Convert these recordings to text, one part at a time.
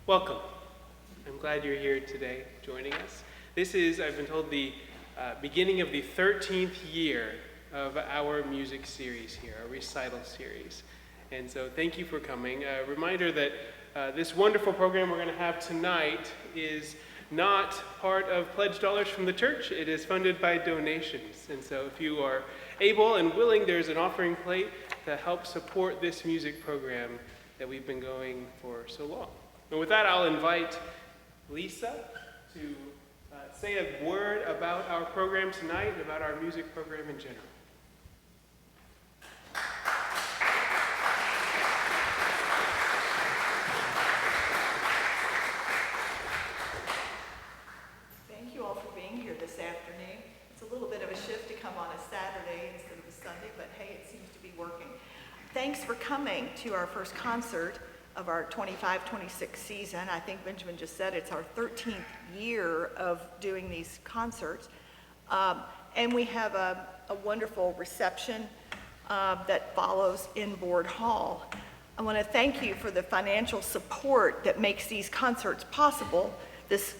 Welcome. I'm glad you're here today joining us. This is, I've been told, the beginning of the 13th year of our music series here, our recital series. And so thank you for coming. A reminder that this wonderful program we're going to have tonight is not part of pledge dollars from the church. It is funded by donations. And so if you are able and willing, there's an offering plate to help support this music program that we've been going for so long. And with that, I'll invite Lisa to say a word about our program tonight and about our music program in general. Thank you all for being here this afternoon. It's a little bit of a shift to come on a Saturday instead of a Sunday, but hey, it seems to be working. Thanks for coming to our first concert of our 25-26 season. I think Benjamin just said it's our 13th year of doing these concerts. And we have a wonderful reception that follows in Board Hall. I want to thank you for the financial support that makes these concerts possible, this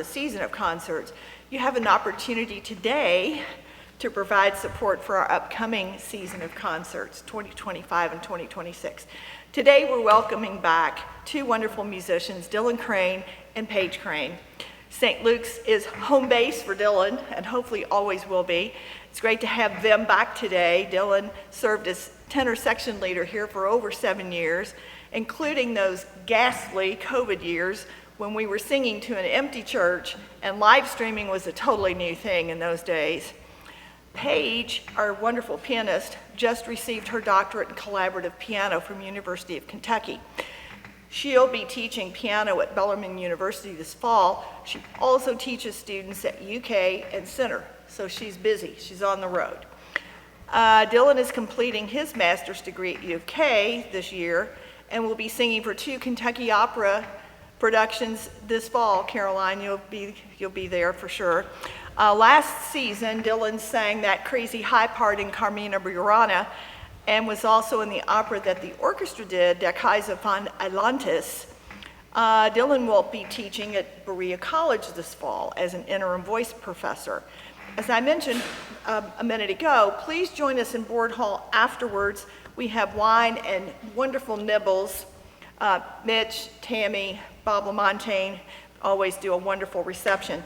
season of concerts. You have an opportunity today to provide support for our upcoming season of concerts, 2025 and 2026. Today we're welcoming back two wonderful musicians, Dylon Crain and Paige Crain. St. Luke's is home base for Dylon, and hopefully always will be. It's great to have them back today. Dylon served as tenor section leader here for over 7 years, including those ghastly COVID years when we were singing to an empty church and live streaming was a totally new thing in those days. Paige, our wonderful pianist, just received her doctorate in collaborative piano from University of Kentucky. She'll be teaching piano at Balm University this fall. She also teaches students at UK and Center, so she's busy. She's on the road. Dylon is completing his master's degree at U of K this year and will be singing for 2 Kentucky opera productions this fall. Caroline, you'll be there for sure. Last season, Dylon sang that crazy high part in Carmina Burana and was also in the opera that the orchestra did, Der Kaiser von Atlantis. Dylon will be teaching at Berea College this fall as an interim voice professor. As I mentioned a minute ago, please join us in Board Hall afterwards. We have wine and wonderful nibbles. Mitch, Tammy, Bob Lamontagne always do a wonderful reception.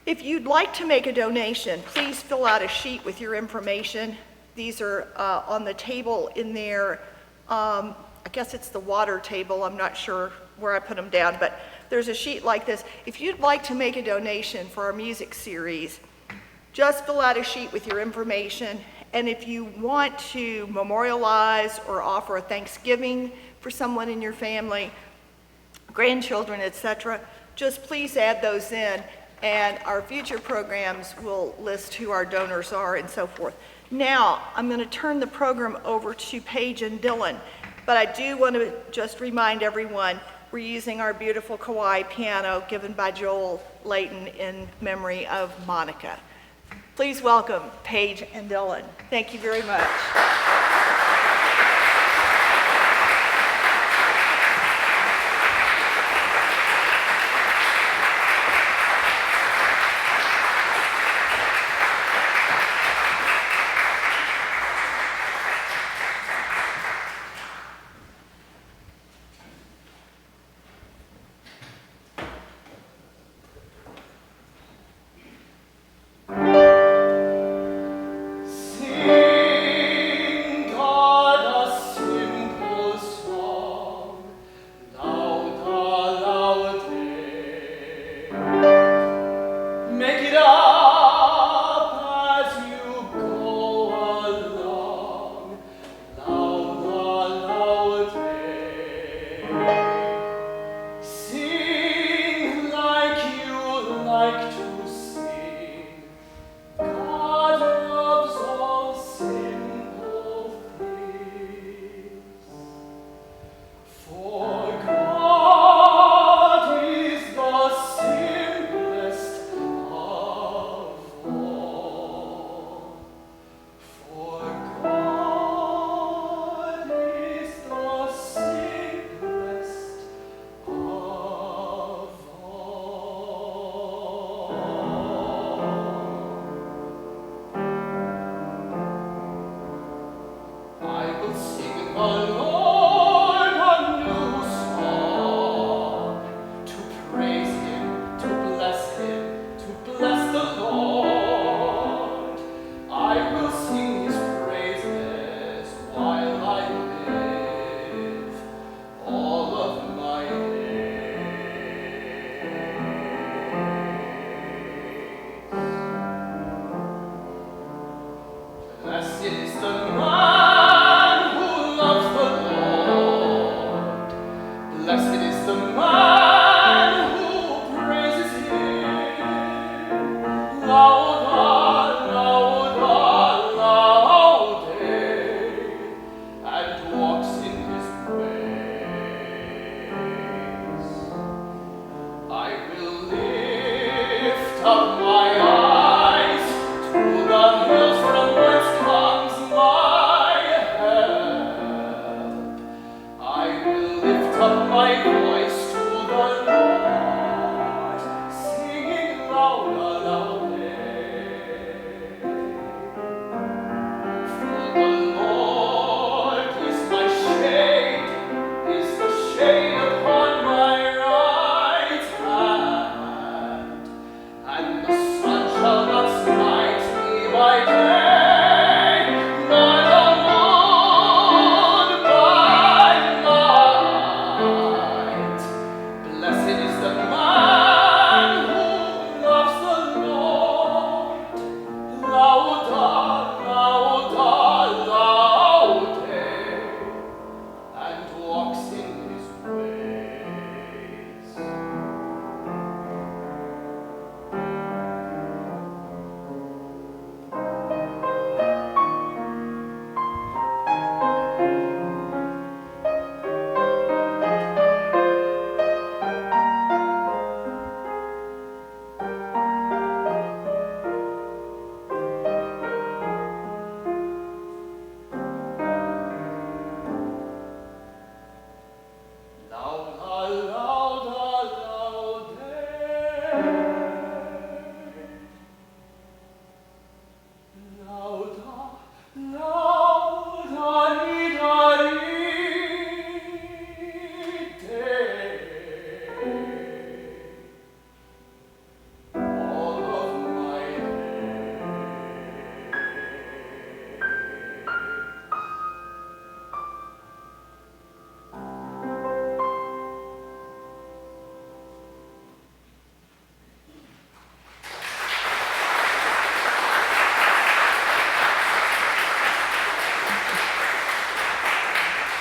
If you'd like to make a donation, please fill out a sheet with your information. These are on the table in there. I guess it's the water table. I'm not sure where I put them down, but there's a sheet like this. If you'd like to make a donation for our music series, just fill out a sheet with your information. And if you want to memorialize or offer a Thanksgiving for someone in your family, grandchildren, etc., just please add those in. And our future programs will list who our donors are and so forth. Now, I'm going to turn the program over to Paige and Dylon, but I do want to just remind everyone we're using our beautiful Kawai piano given by Joel Layton in memory of Monica. Please welcome Paige and Dylon. Thank you very much. Sing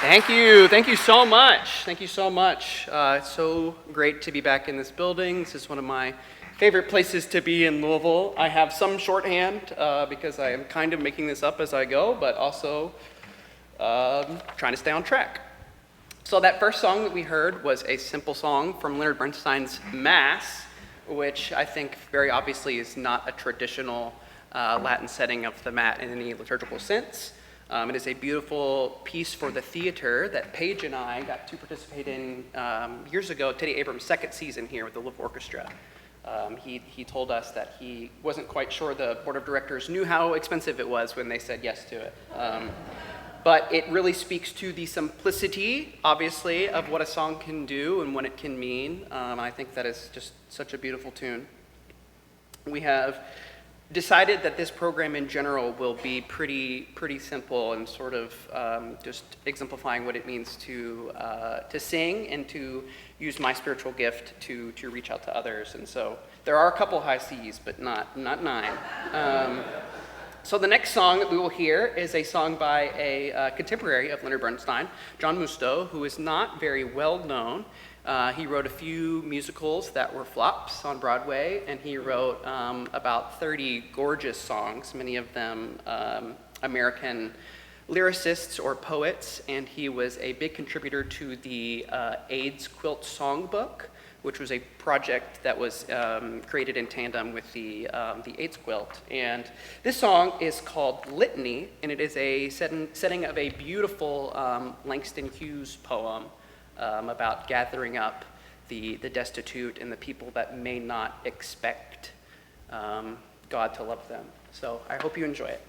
Thank you so much. Thank you so much. It's so great to be back in this building. This is one of my favorite places to be in Louisville. I have some shorthand because I am kind of making this up as I go, but also trying to stay on track. So that first song that we heard was a simple song from Leonard Bernstein's Mass, which I think very obviously is not a traditional Latin setting of the mat in any liturgical sense. It is a beautiful piece for the theater that Paige and I got to participate in years ago, Teddy Abrams' second season here with the Louisville Orchestra. He told us that he wasn't quite sure the board of directors knew how expensive it was when they said yes to it. But it really speaks to the simplicity, obviously, of what a song can do and what it can mean. I think that is just such a beautiful tune. We have decided that this program in general will be pretty simple and sort of just exemplifying what it means to sing and to use my spiritual gift to reach out to others. And so there are a couple high C's, but not 9. So the next song that we will hear is a song by a contemporary of Leonard Bernstein, John Musto, who is not very well known. He wrote a few musicals that were flops on Broadway, and he wrote about 30 gorgeous songs, many of them American lyricists or poets, and he was a big contributor to the AIDS Quilt Songbook, which was a project that was created in tandem with the AIDS quilt. And this song is called Litany, and it is a setting of a beautiful Langston Hughes poem about gathering up the destitute and the people that may not expect God to love them. So I hope you enjoy it.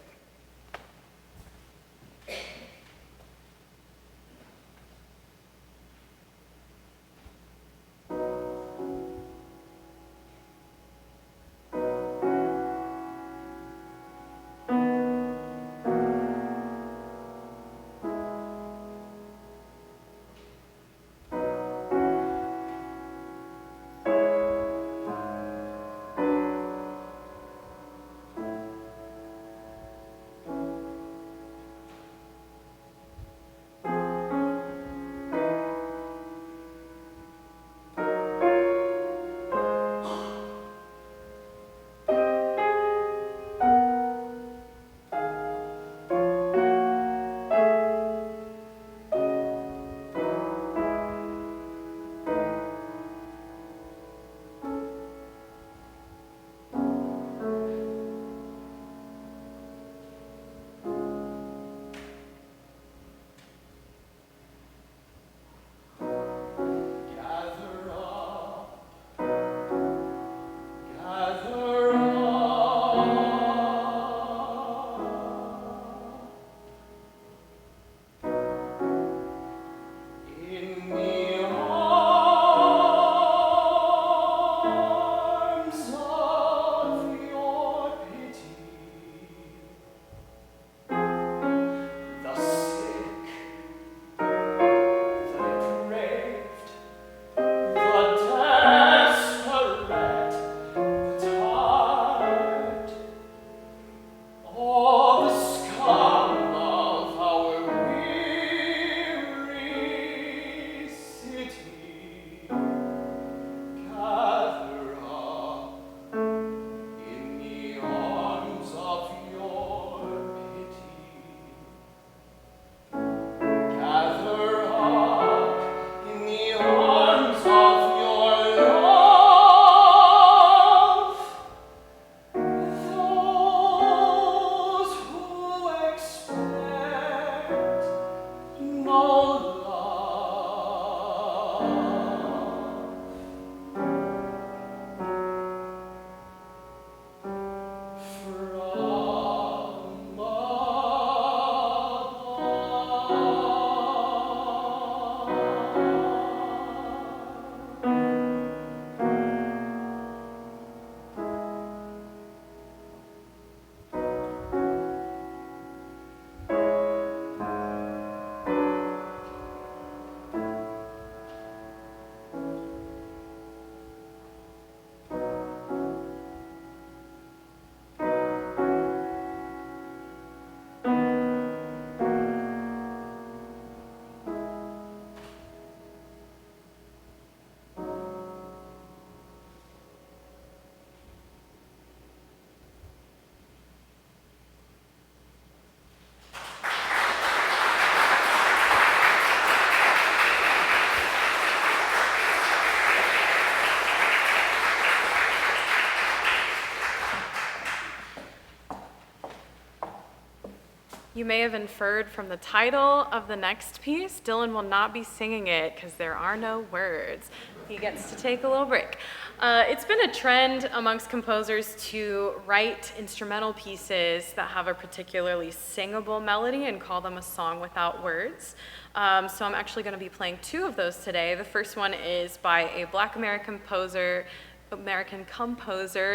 You may have inferred from the title of the next piece, Dylon will not be singing it because there are no words. He gets to take a little break. It's been a trend amongst composers to write instrumental pieces that have a particularly singable melody and call them a song without words. So I'm actually going to be playing two of those today. The first one is by a Black American composer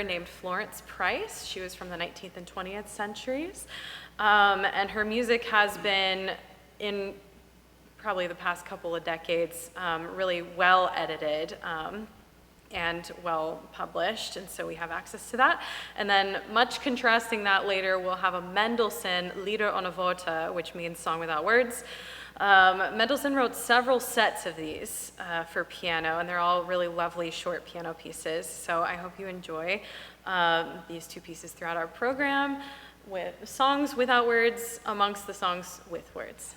named Florence Price. She was from the 19th and 20th centuries. And her music has been, in probably the past couple of decades, really well edited and well published, and so we have access to that. And then, much contrasting that later, we'll have a Mendelssohn Lieder ohne worte, which means song without words. Mendelssohn wrote several sets of these for piano, and they're all really lovely short piano pieces. So I hope you enjoy these two pieces throughout our program, with songs without words amongst the songs with words.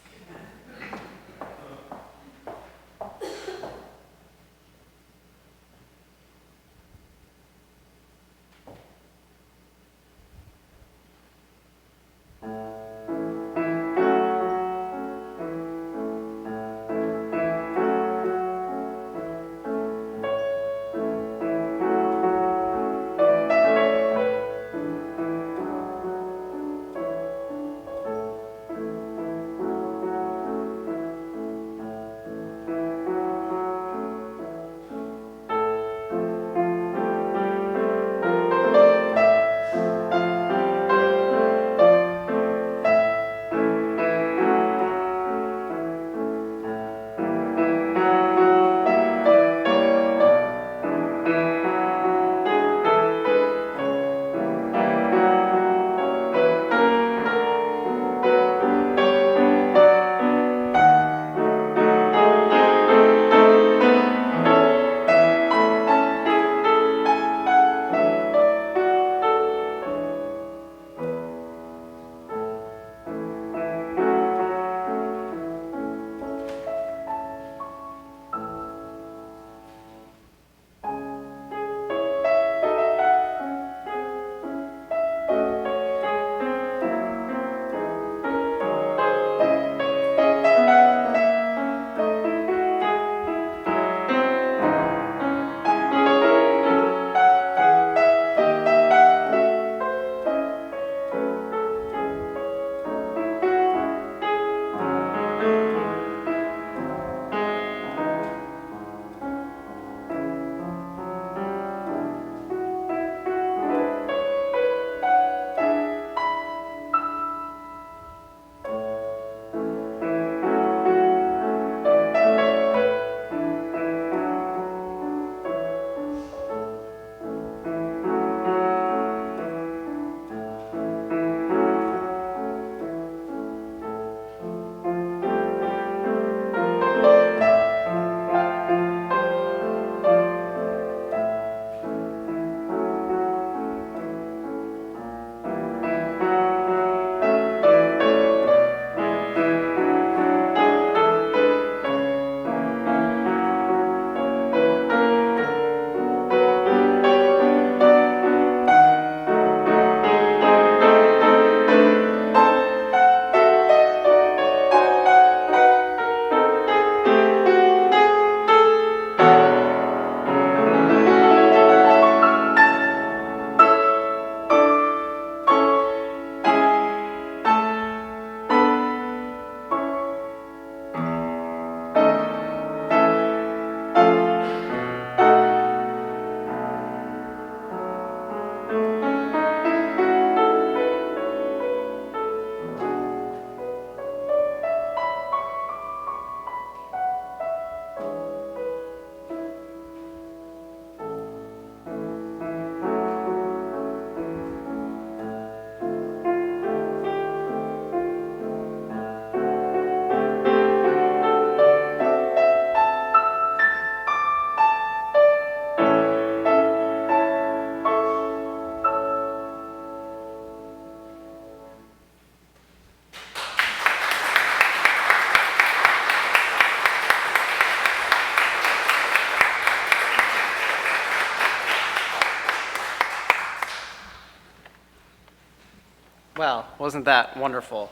Well, wasn't that wonderful?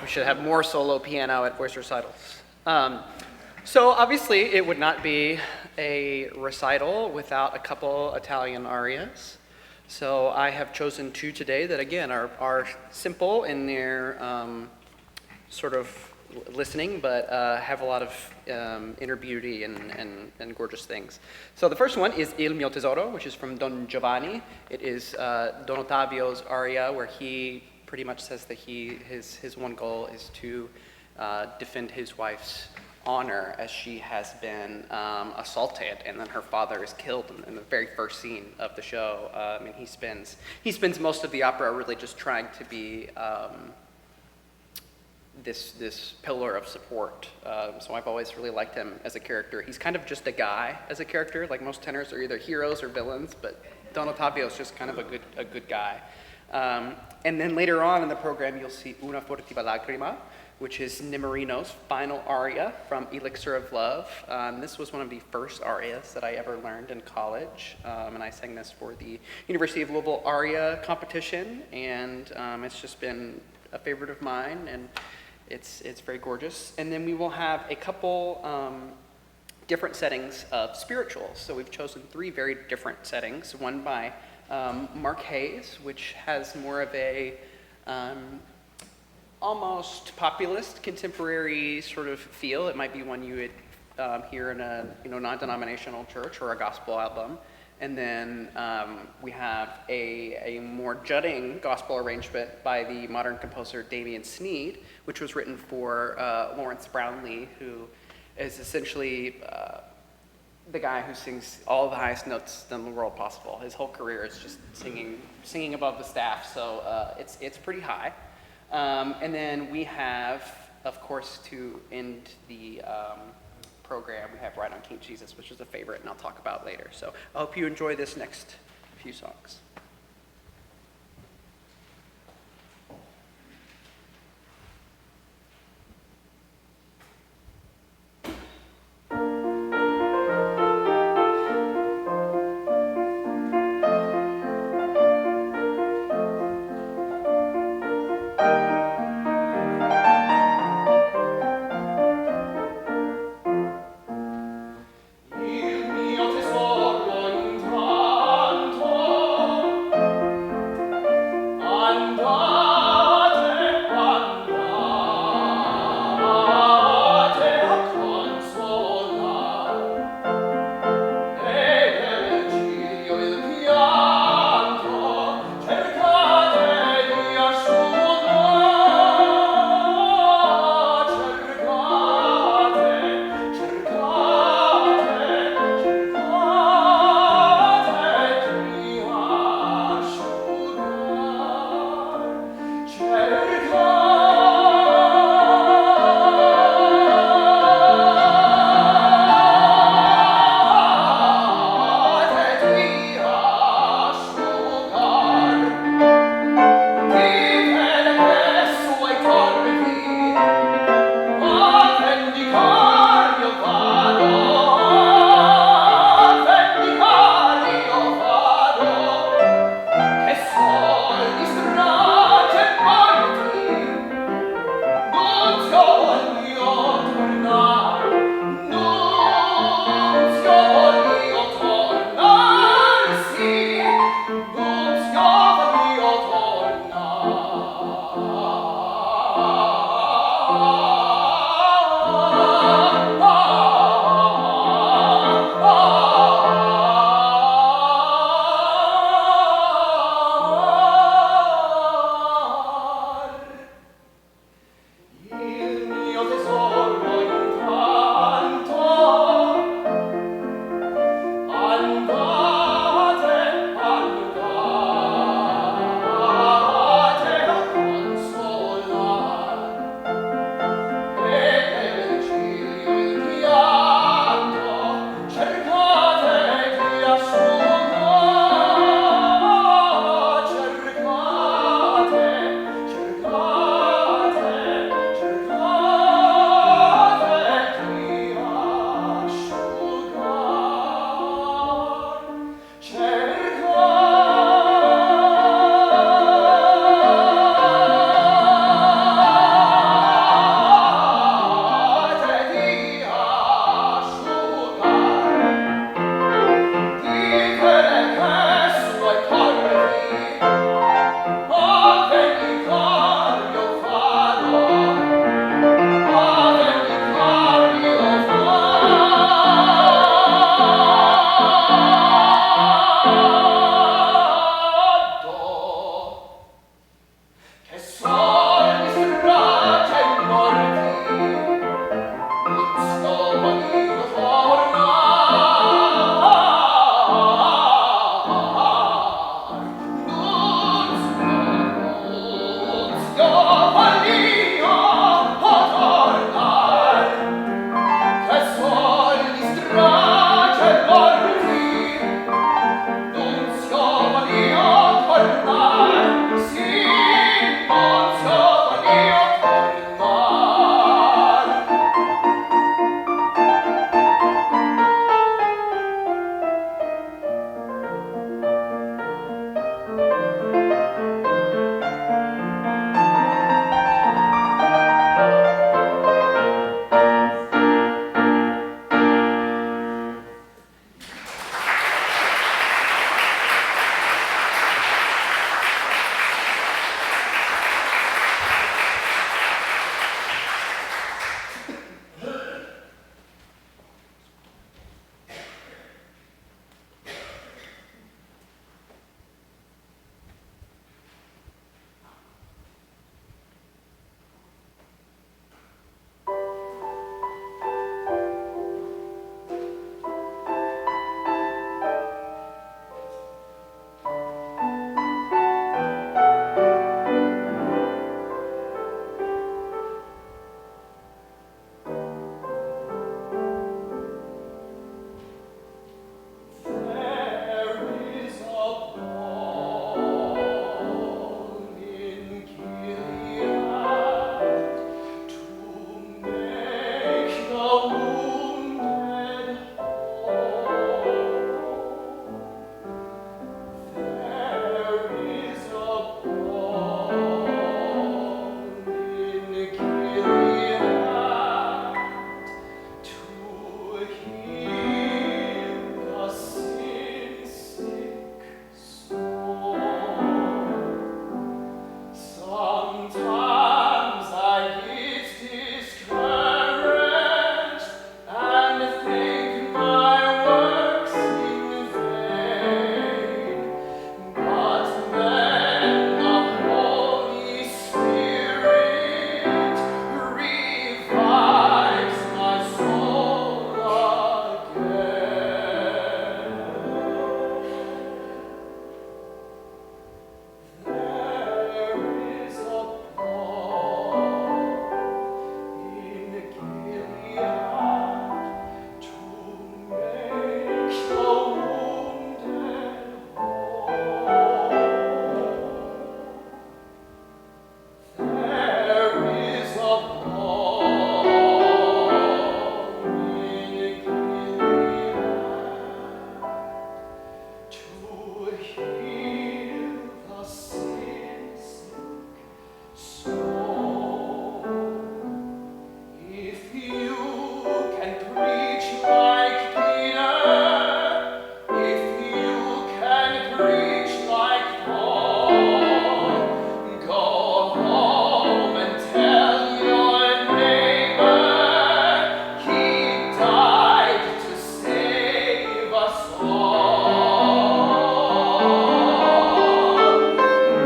We should have more solo piano at voice recitals. So obviously it would not be a recital without a couple Italian arias. So I have chosen two today that again are simple in their sort of listening, but have a lot of inner beauty and gorgeous things. So the first one is Il mio tesoro, which is from Don Giovanni. It is Don Ottavio's aria where he pretty much says that his one goal is to defend his wife's honor as she has been assaulted, and then her father is killed in the very first scene of the show. And he spends most of the opera really just trying to be this pillar of support. So I've always really liked him as a character. He's kind of just a guy as a character. Like most tenors are either heroes or villains, but Don Ottavio is just kind of a good guy. And then later on in the program, you'll see Una furtiva lagrima, which is Nemorino's final aria from Elixir of Love. This was one of the first arias that I ever learned in college, and I sang this for the University of Louisville aria competition, and it's just been a favorite of mine, and it's very gorgeous. And then we will have a couple different settings of spirituals. So we've chosen three very different settings, one by Mark Hayes, which has more of a almost populist, contemporary sort of feel. It might be one you would hear in a non-denominational church or a gospel album. And then we have a more jutting gospel arrangement by the modern composer Damian Sneed, which was written for Lawrence Brownlee, who is essentially the guy who sings all the highest notes in the world possible. His whole career is just singing above the staff, so it's pretty high. And then we have, of course, to end the program, we have Ride on King Jesus, which is a favorite, and I'll talk about later. So I hope you enjoy this next few songs.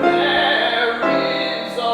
There is a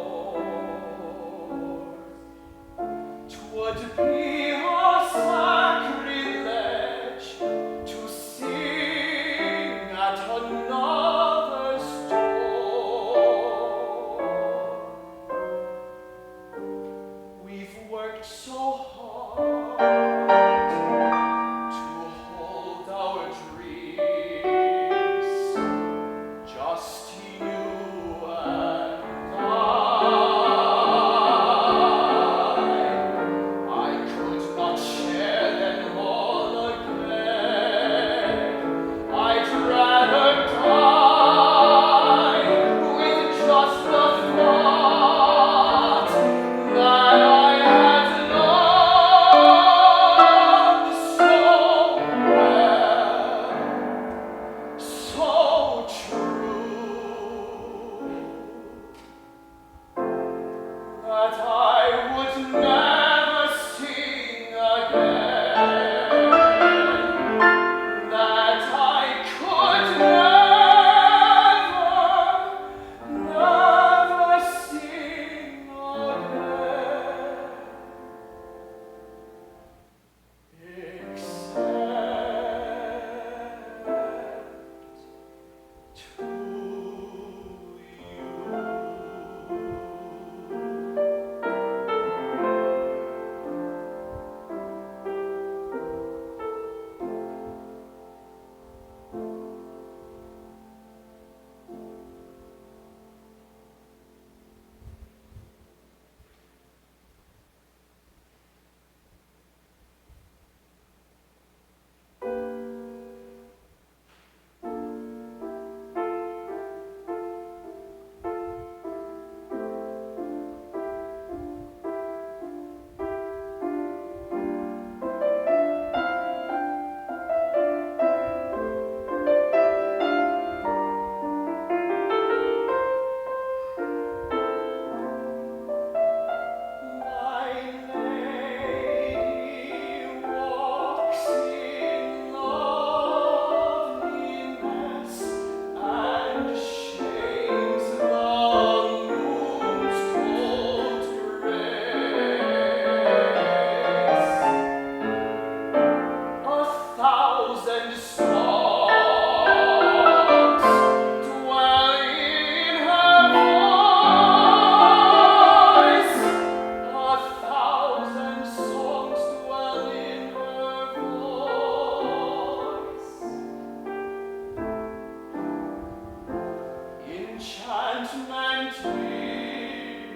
enchantment in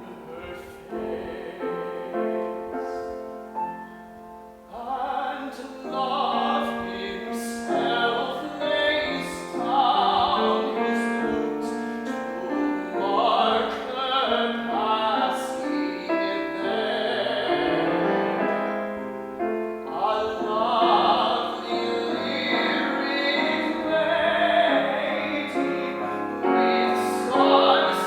her face, and love himself lays down his boots to mark her passing there. A lovely lyric lady with songs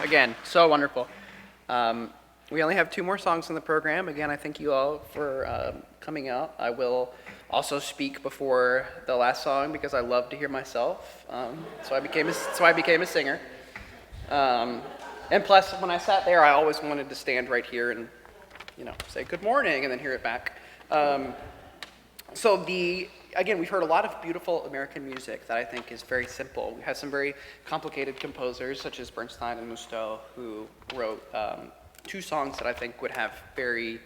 Again, so wonderful. We only have 2 more songs in the program. Again, I thank you all for coming out. I will also speak before the last song because I love to hear myself. So I became a singer. And plus, when I sat there, I always wanted to stand right here and, say good morning and then hear it back. Again, we've heard a lot of beautiful American music that I think is very simple. We have some very complicated composers, such as Bernstein and Musto, who wrote 2 songs that I think would have very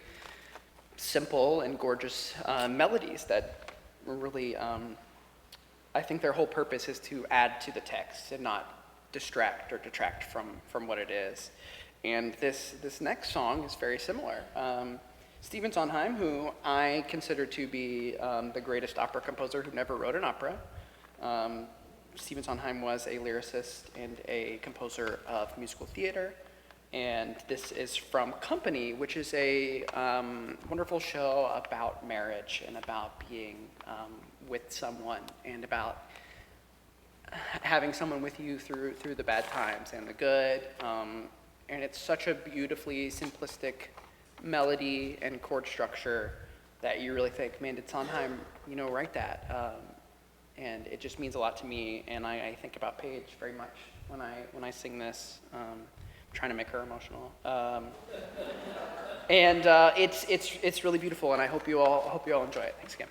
simple and gorgeous melodies that really, I think their whole purpose is to add to the text and not distract or detract from what it is. And this next song is very similar. Stephen Sondheim, who I consider to be the greatest opera composer who never wrote an opera. Stephen Sondheim was a lyricist and a composer of musical theater. And this is from Company, which is a wonderful show about marriage and about being with someone and about having someone with you through the bad times and the good. And it's such a beautifully simplistic melody and chord structure that you really think, man, did Sondheim, write that? And it just means a lot to me. And I think about Paige very much when I sing this. Trying to make her emotional, and it's really beautiful, and I hope you all enjoy it. Thanks again.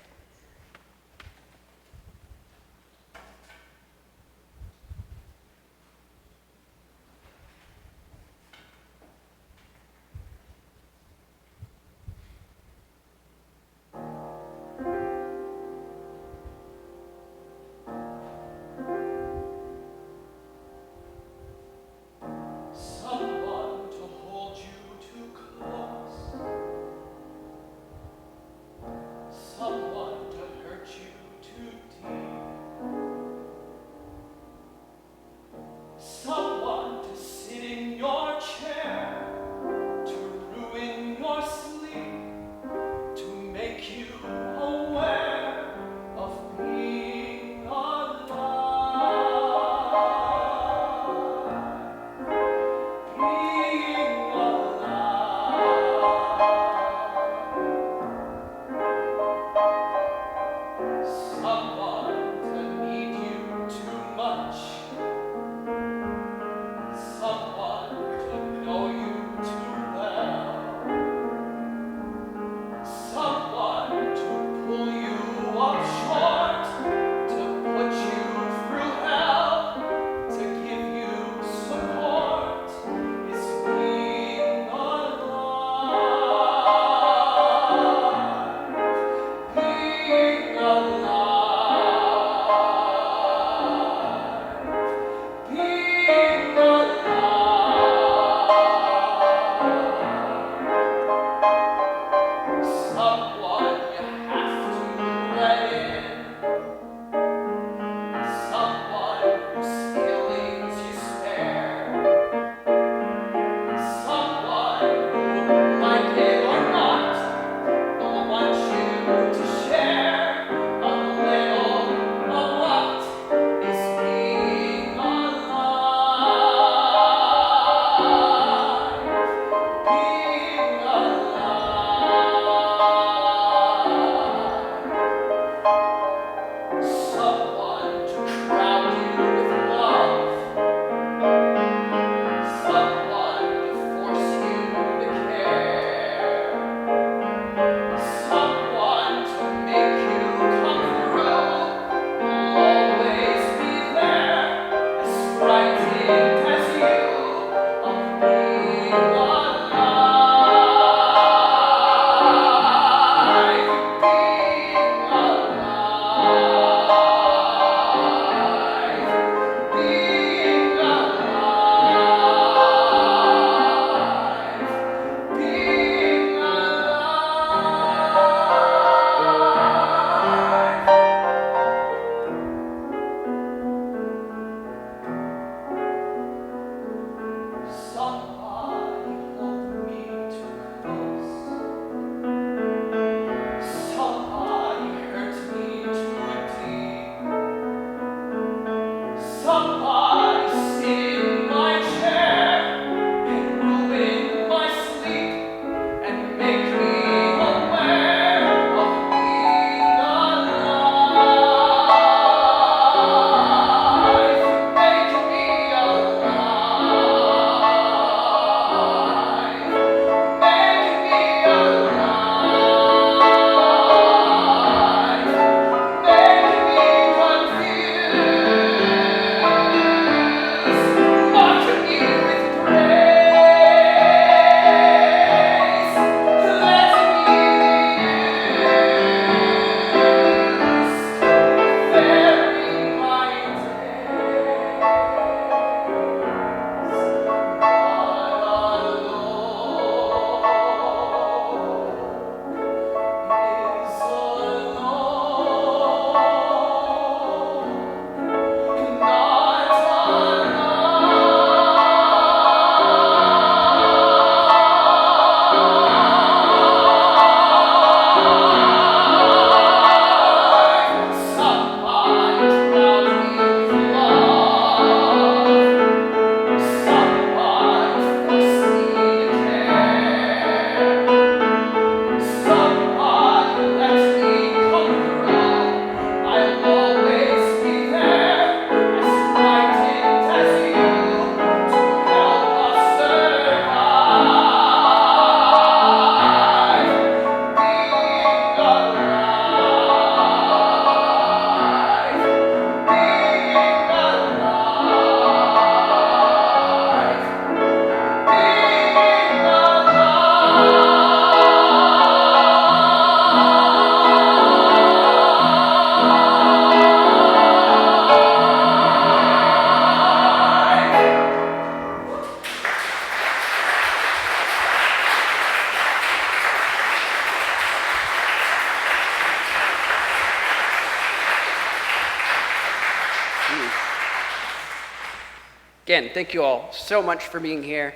Again, thank you all so much for being here.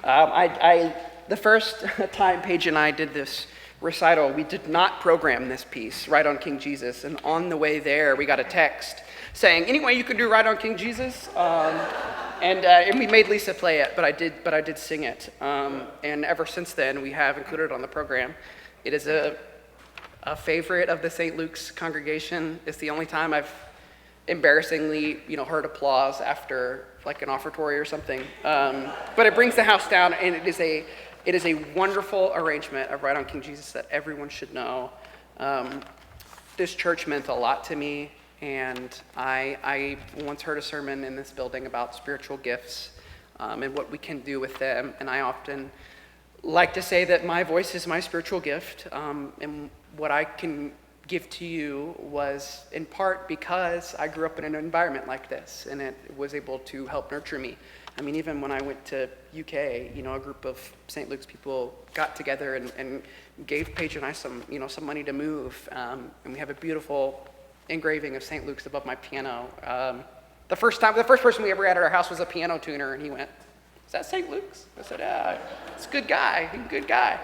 The first time Paige and I did this recital, we did not program this piece, Ride on King Jesus, and on the way there, we got a text saying, "Anyway, you can do Ride on King Jesus," and we made Lisa play it, but I did sing it, and ever since then, we have included it on the program. It is a favorite of the St. Luke's congregation. It's the only time I've embarrassingly, heard applause after like an offertory or something. But it brings the house down, and it is a wonderful arrangement of Ride on King Jesus that everyone should know. This church meant a lot to me, and I once heard a sermon in this building about spiritual gifts and what we can do with them, and I often like to say that my voice is my spiritual gift, and what I can give to you was in part because I grew up in an environment like this, and it was able to help nurture me. I mean, even when I went to UK, a group of St. Luke's people got together and gave Paige and I some money to move, and we have a beautiful engraving of St. Luke's above my piano. The first person we ever had at our house was a piano tuner, and he went, "Is that St. Luke's?" I said, "Yeah, it's a good guy. He's a good guy."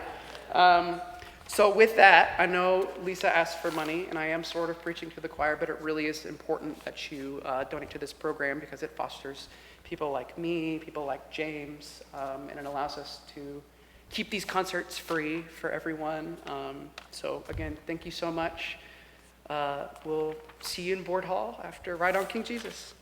So with that, I know Lisa asked for money, and I am sort of preaching to the choir, but it really is important that you donate to this program because it fosters people like me, people like James, and it allows us to keep these concerts free for everyone. So again, thank you so much. We'll see you in Board Hall after Ride on King Jesus.